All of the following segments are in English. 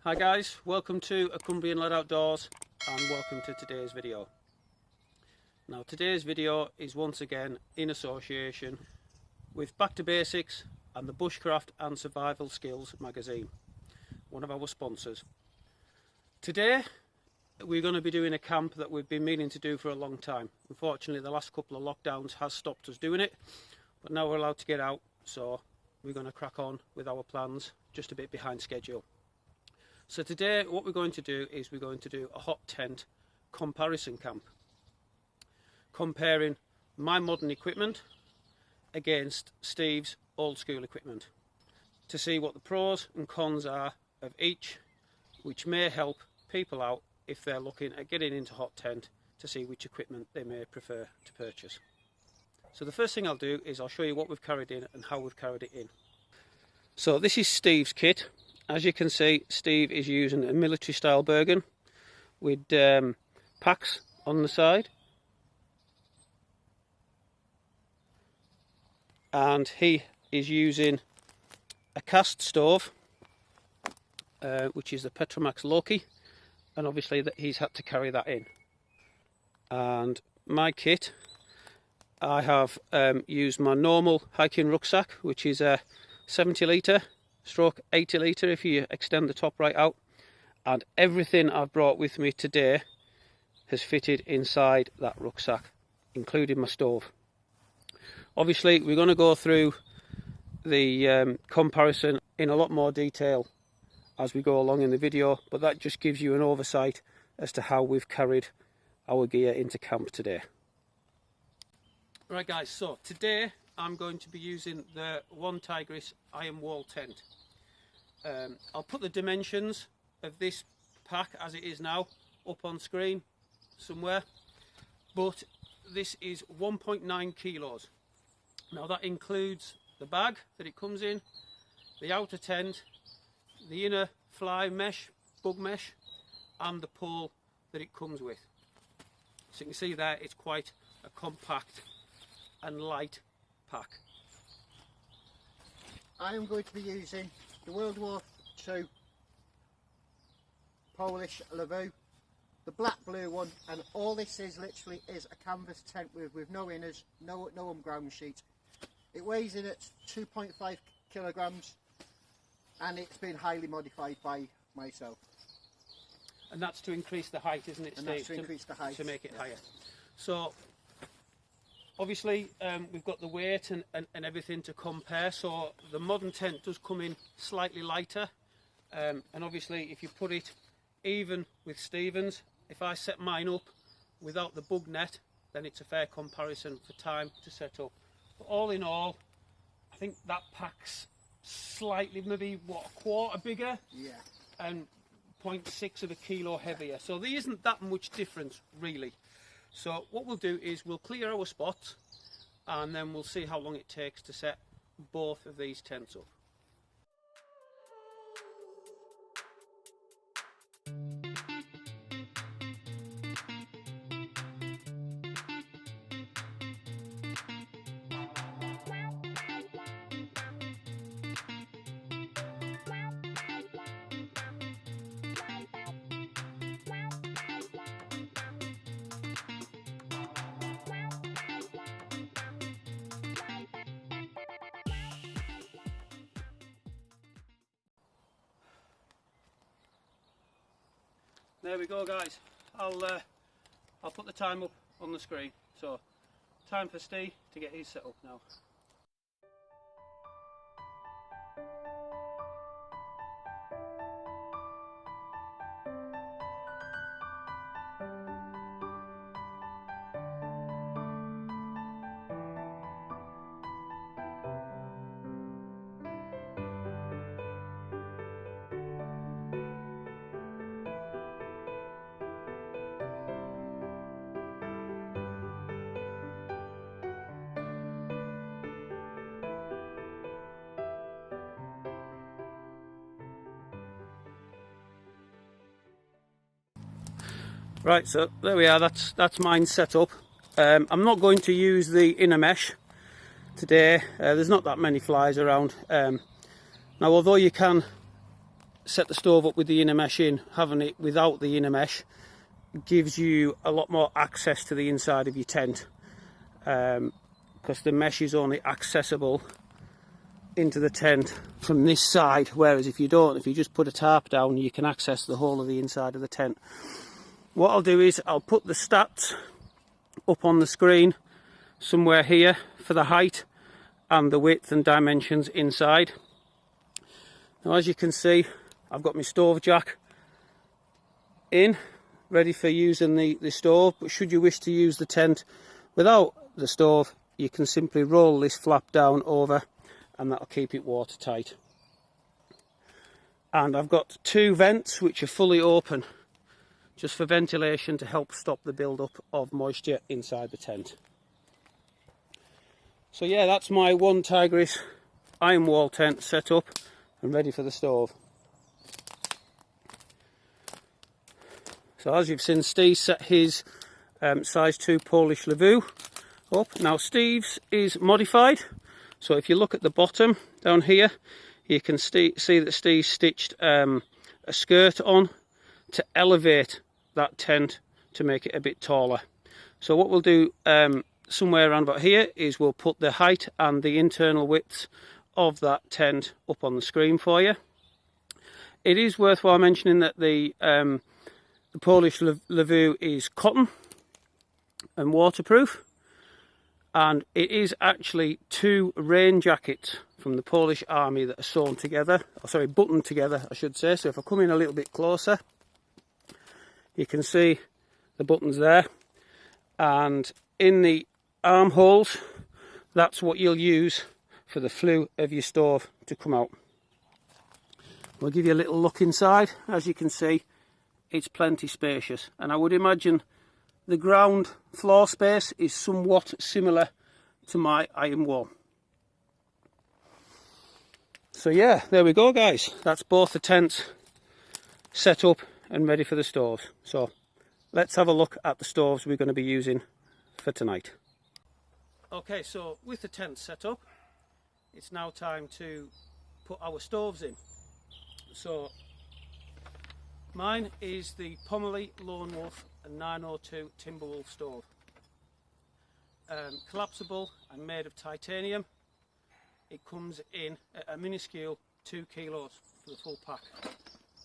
Hi guys, welcome to a Cumbria Inlet Outdoors and welcome to today's video. Now today's video is once again in association with Back to Basics and the Bushcraft and Survival Skills magazine, one of our sponsors. Today we're going to be doing a camp that we've been meaning to do for a long time. Unfortunately the last couple of lockdowns has stopped us doing it, but now we're allowed to get out, so we're going to crack on with our plans, just a bit behind schedule. So today what we're going to do is we're going to do a hot tent comparison camp, comparing my modern equipment against Steve's old school equipment, to see what the pros and cons are of each, which may help people out if they're looking at getting into hot tent, to see which equipment they may prefer to purchase. So the first thing I'll do is I'll show you what we've carried in and how we've carried it in. So this is Steve's kit. As you can see, Steve is using a military style Bergen with packs on the side, and he is using a cast stove which is the Petromax Loki, and obviously that he's had to carry that in. And my kit, I have used my normal hiking rucksack, which is a 70 litre stroke 80 litre if you extend the top right out, and everything I've brought with me today has fitted inside that rucksack, including my stove. Obviously we're going to go through the comparison in a lot more detail as we go along in the video, but that just gives you an oversight as to how we've carried our gear into camp today. Right guys, so today I'm going to be using the One Tigris iron wall tent. I'll put the dimensions of this pack as it is now up on screen somewhere, but this is 1.9 kilos. Now that includes the bag that it comes in, the outer tent, the inner fly mesh, bug mesh, and the pole that it comes with. So you can see there it's quite a compact and light pack. I am going to be using the World War II Polish Lavu, the black blue one, and all this is literally is a canvas tent with no inners, no ground sheet. It weighs in at 2.5 kilograms and it's been highly modified by myself. And that's to increase the height, isn't it, Steve? And that's to increase the height. To make it higher. So obviously we've got the weight and everything to compare, so the modern tent does come in slightly lighter, and obviously if you put it even with Stevens, if I set mine up without the bug net, then it's a fair comparison for time to set up. But all in all, I think that pack's slightly, maybe what, a quarter bigger, yeah, and 0.6 of a kilo heavier, so there isn't that much difference really. So what we'll do is we'll clear our spots and then we'll see how long it takes to set both of these tents up. There we go guys, I'll put the time up on the screen. So time for Steve to get his set up now. Right, so there we are, that's mine set up. I'm not going to use the inner mesh today, there's not that many flies around. Now although you can set the stove up with the inner mesh in, having it without the inner mesh gives you a lot more access to the inside of your tent, because the mesh is only accessible into the tent from this side, whereas if you just put a tarp down, you can access the whole of the inside of the tent. What I'll do is I'll put the stats up on the screen somewhere here for the height and the width and dimensions inside. Now, as you can see, I've got my stove jack in, ready for using the stove, but should you wish to use the tent without the stove, you can simply roll this flap down over and that'll keep it watertight. And I've got 2 vents which are fully open, just for ventilation to help stop the build-up of moisture inside the tent. So yeah, that's my one Tigris iron wall tent set up and ready for the stove. So as you've seen, Steve set his size 2 Polish Levu up. Now Steve's is modified, so if you look at the bottom down here, you can see that Steve stitched a skirt on to elevate that tent to make it a bit taller. So what we'll do somewhere around about here is we'll put the height and the internal width of that tent up on the screen for you. It is worthwhile mentioning that the Polish Levu is cotton and waterproof, and it is actually 2 rain jackets from the Polish army that are sewn together, or sorry, buttoned together I should say. So if I come in a little bit closer, you can see the buttons there, and in the armholes, that's what you'll use for the flue of your stove to come out. We'll give you a little look inside. As you can see, it's plenty spacious, and I would imagine the ground floor space is somewhat similar to my iron wall. So yeah, there we go guys, that's both the tents set up and ready for the stoves. So let's have a look at the stoves we're going to be using for tonight. Okay, so with the tent set up, it's now time to put our stoves in. So mine is the Pomerley Lone Wolf 902 Timberwolf stove. Collapsible and made of titanium. It comes in a minuscule 2 kilos for the full pack.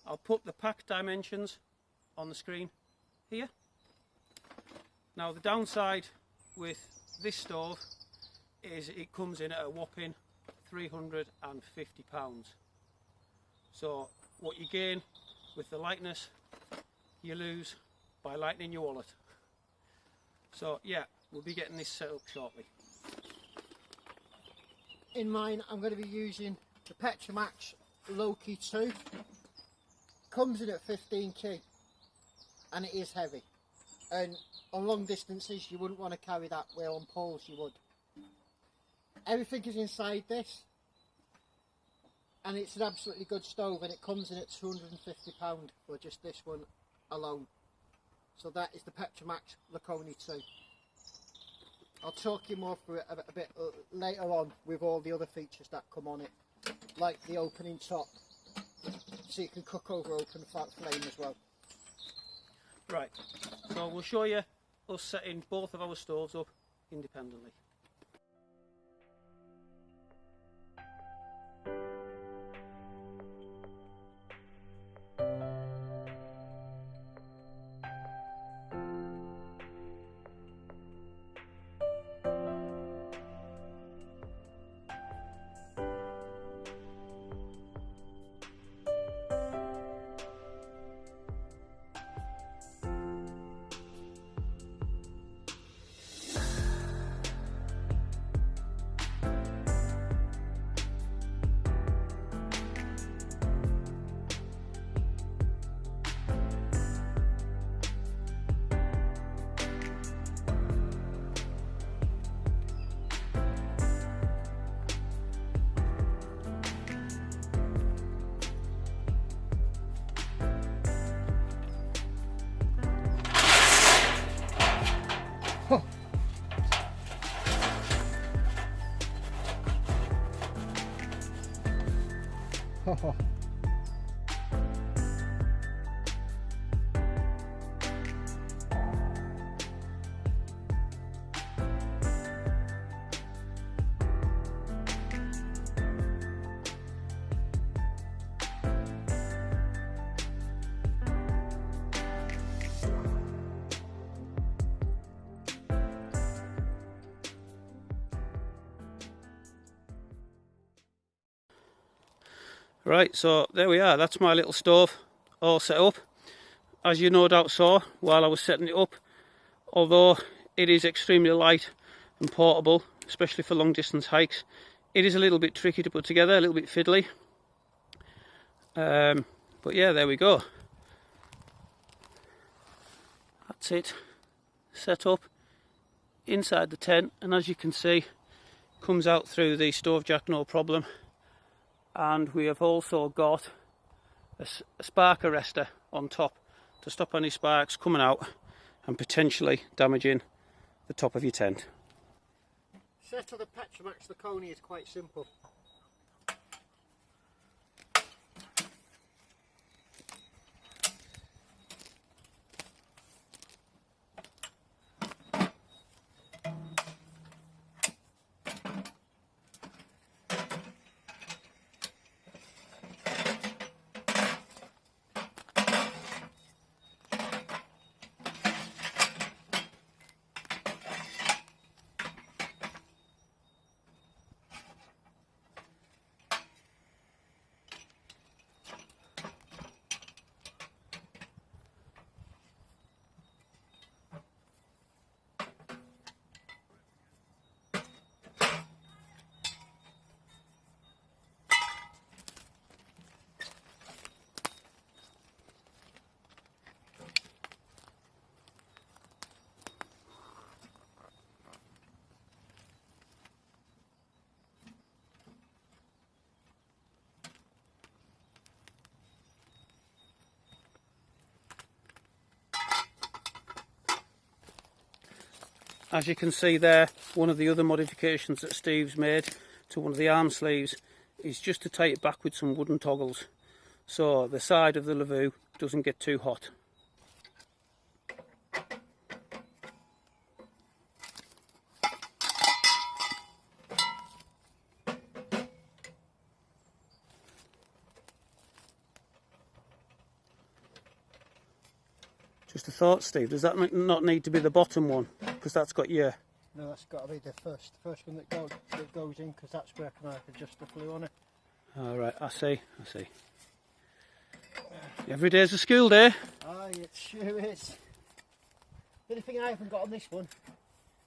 I'll put the pack dimensions on the screen here. Now the downside with this stove is it comes in at a whopping £350. So what you gain with the lightness, you lose by lightening your wallet. So yeah, we'll be getting this set up shortly. In mine, I'm going to be using the Petromax Loki 2. Comes in at 15 kg, and it is heavy. And on long distances, you wouldn't want to carry that, where on poles you would. Everything is inside this, and it's an absolutely good stove, and it comes in at £250 for just this one alone. So that is the Petromax Loki 2. I'll talk you more through it a bit later on with all the other features that come on it, like the opening top, so you can cook over open flat flame as well. Right, so we'll show you us setting both of our stoves up independently. Right, so there we are. That's my little stove all set up. As you no doubt saw while I was setting it up, although it is extremely light and portable, especially for long distance hikes, it is a little bit tricky to put together, a little bit fiddly. But yeah, there we go. That's it, set up inside the tent, and as you can see, comes out through the stove jack no problem. And we have also got a spark arrestor on top to stop any sparks coming out and potentially damaging the top of your tent. Set of the Petromax Laconia is quite simple. As you can see there, one of the other modifications that Steve's made to one of the arm sleeves is just to tie it back with some wooden toggles, so the side of the lavoo doesn't get too hot. Just a thought, Steve, does that not need to be the bottom one? Because that's got your... No, that's got to be the first one that goes in, because that's where I can adjust the flue on it. Alright, I see. Every day's a school day. Aye, it sure is. The only thing I haven't got on this one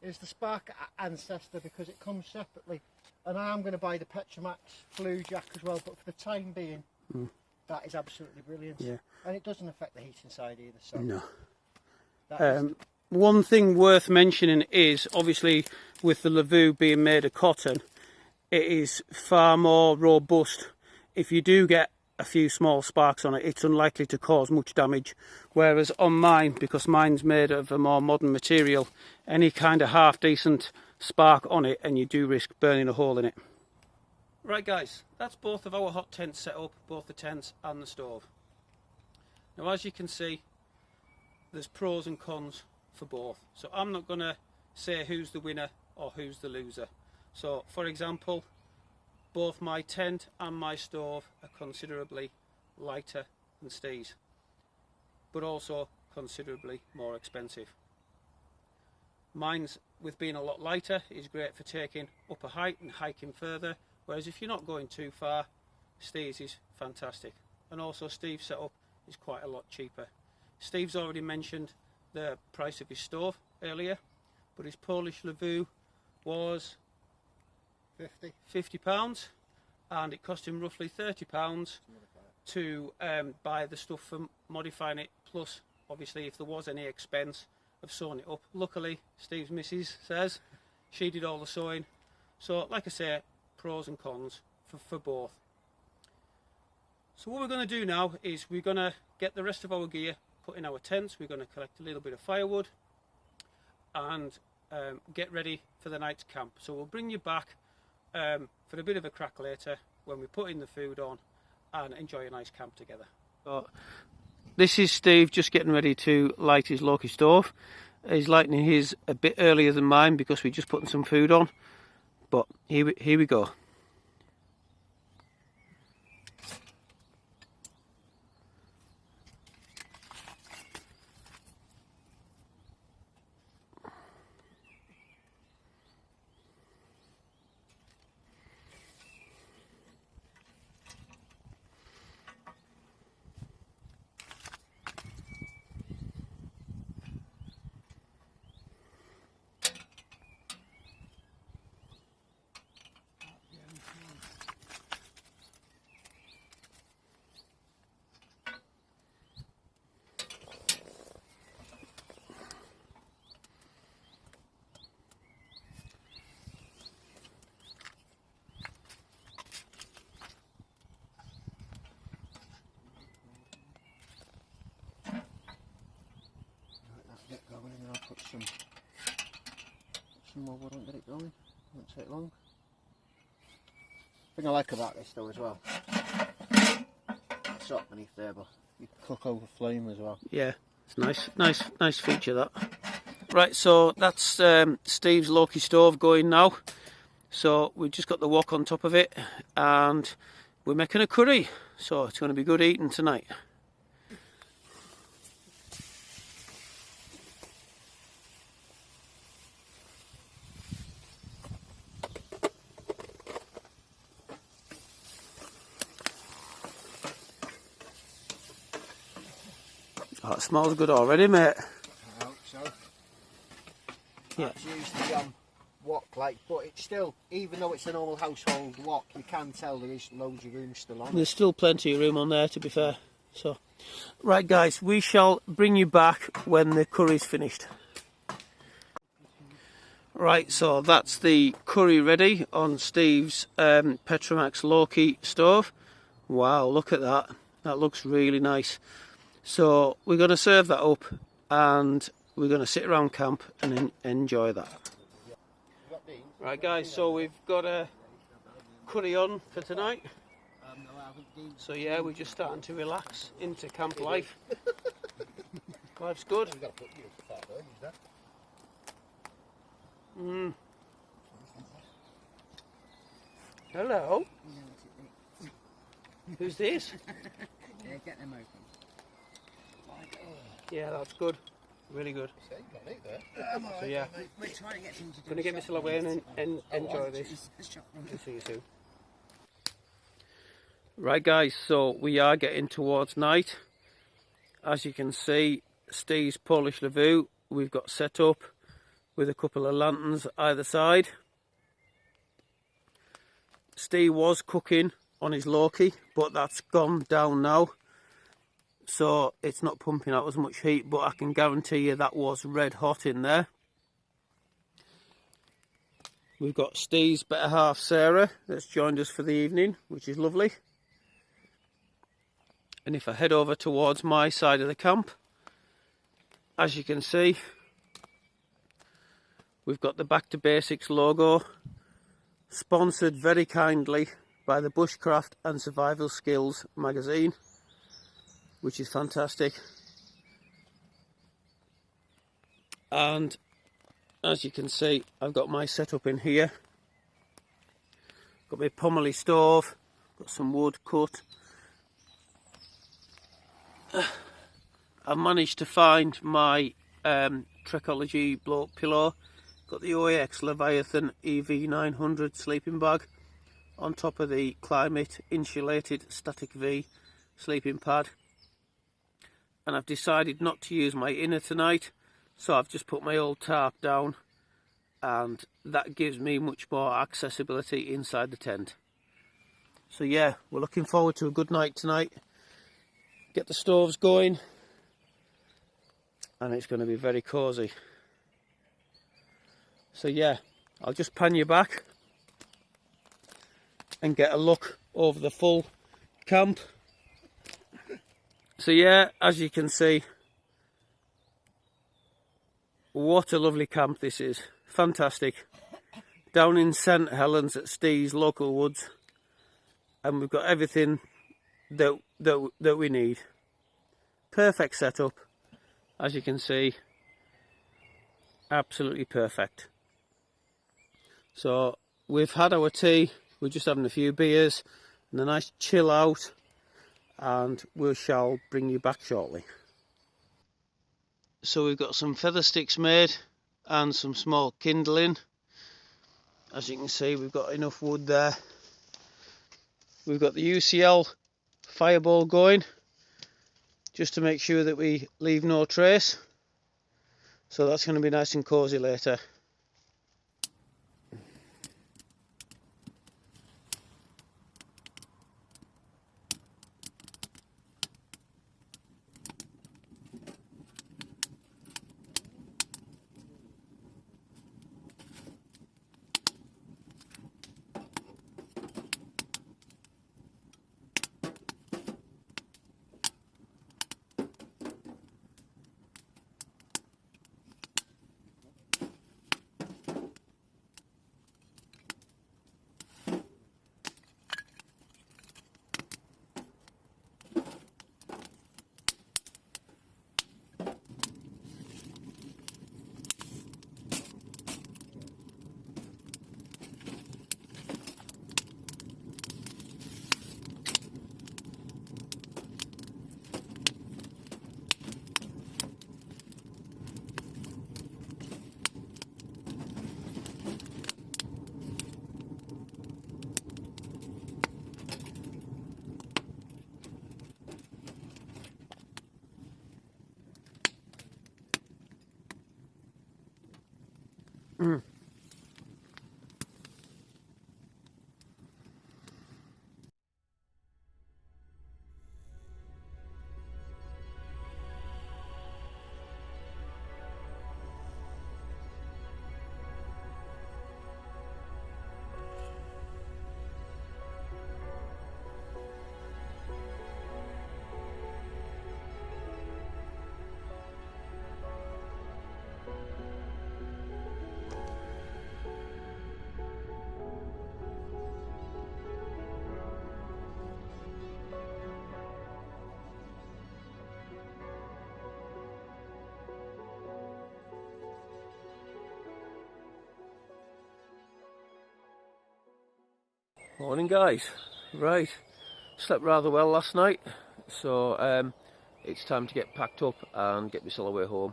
is the spark ancestor, because it comes separately. And I am going to buy the Petromax flue jack as well, but for the time being, that is absolutely brilliant. Yeah. And it doesn't affect the heat inside either. So no. One thing worth mentioning is, obviously, with the lavoo being made of cotton, it is far more robust. If you do get a few small sparks on it, it's unlikely to cause much damage. Whereas on mine, because mine's made of a more modern material, any kind of half decent spark on it and you do risk burning a hole in it. Right guys, that's both of our hot tents set up, both the tents and the stove. Now as you can see, there's pros and cons for both. So I'm not going to say who's the winner or who's the loser. So for example, both my tent and my stove are considerably lighter than Steve's, but also considerably more expensive. Mine's, with being a lot lighter, is great for taking up a height and hiking further, whereas if you're not going too far, Steve's is fantastic. And also Steve's setup is quite a lot cheaper. Steve's already mentioned the price of his stove earlier, but his Polish lavoo was £50, and it cost him roughly £30 to buy the stuff for modifying it, plus obviously if there was any expense of sewing it up. Luckily Steve's missus says she did all the sewing, so like I say, pros and cons for both. So what we're going to do now is we're going to get the rest of our gear put in our tents. We're going to collect a little bit of firewood and get ready for the night's camp. So we'll bring you back for a bit of a crack later when we put in the food on and enjoy a nice camp together. So this is Steve just getting ready to light his Loki stove. He's lighting his a bit earlier than mine because we're just putting some food on, but here we go. some more wood, won't get it going. Won't take long. The thing I like about this though as well, it's up beneath there, but you can cook over flame as well. Yeah, it's nice feature that. Right, so that's Steve's Loki stove going now. So we've just got the wok on top of it, and we're making a curry. So it's going to be good eating tonight. Oh, it smells good already, mate. I hope so. Yeah. That's used the wok, like, but it's still, even though it's a normal household wok, you can tell there is loads of room still on. There's still plenty of room on there, to be fair. So, right, guys, we shall bring you back when the curry's finished. Right, so that's the curry ready on Steve's Petromax Loki stove. Wow, look at that. That looks really nice. So we're going to serve that up, and we're going to sit around camp and enjoy that. Right, guys, so we've got a curry on for tonight. So yeah, we're just starting to relax into camp life. Life's good. Hello. Who's this? Yeah, get them open. Yeah, that's good. Really good. So yeah, We're trying to get him to do going to get this away and enjoy this. We'll see you soon. Right, guys, so we are getting towards night. As you can see, Steve's Polish Lavoo we've got set up with a couple of lanterns either side. Steve was cooking on his Loki, but that's gone down now, so it's not pumping out as much heat, but I can guarantee you that was red hot in there. We've got Steve's better half Sarah that's joined us for the evening, which is lovely. And if I head over towards my side of the camp, as you can see, we've got the Back to Basics logo, sponsored very kindly by the Bushcraft and Survival Skills magazine, which is fantastic. And as you can see, I've got my setup in here. Got my Pommerly stove, got some wood cut. I've managed to find my Trekology blow pillow. Got the OAX Leviathan EV900 sleeping bag on top of the Climate Insulated Static V sleeping pad. And I've decided not to use my inner tonight, so I've just put my old tarp down, and that gives me much more accessibility inside the tent. So yeah, we're looking forward to a good night tonight. Get the stoves going, and it's going to be very cosy. So yeah, I'll just pan you back and get a look over the full camp. So yeah, as you can see, what a lovely camp this is. Fantastic. Down in St Helens at Steve's local woods, and we've got everything that we need. Perfect setup, as you can see. Absolutely perfect. So we've had our tea, we're just having a few beers and a nice chill out, and we shall bring you back shortly. So we've got some feather sticks made and some small kindling. As you can see, we've got enough wood there. We've got the UCL fireball going, just to make sure that we leave no trace. So that's going to be nice and cosy later. Morning guys. Right, slept rather well last night, so it's time to get packed up and get myself away home.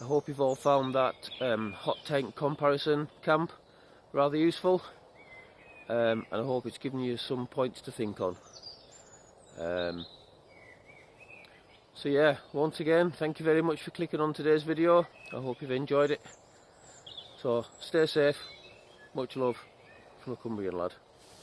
I hope you've all found that hot tent comparison camp rather useful, and I hope it's given you some points to think on. So yeah, once again, thank you very much for clicking on today's video. I hope you've enjoyed it. So stay safe, much love from a Cumbrian lad.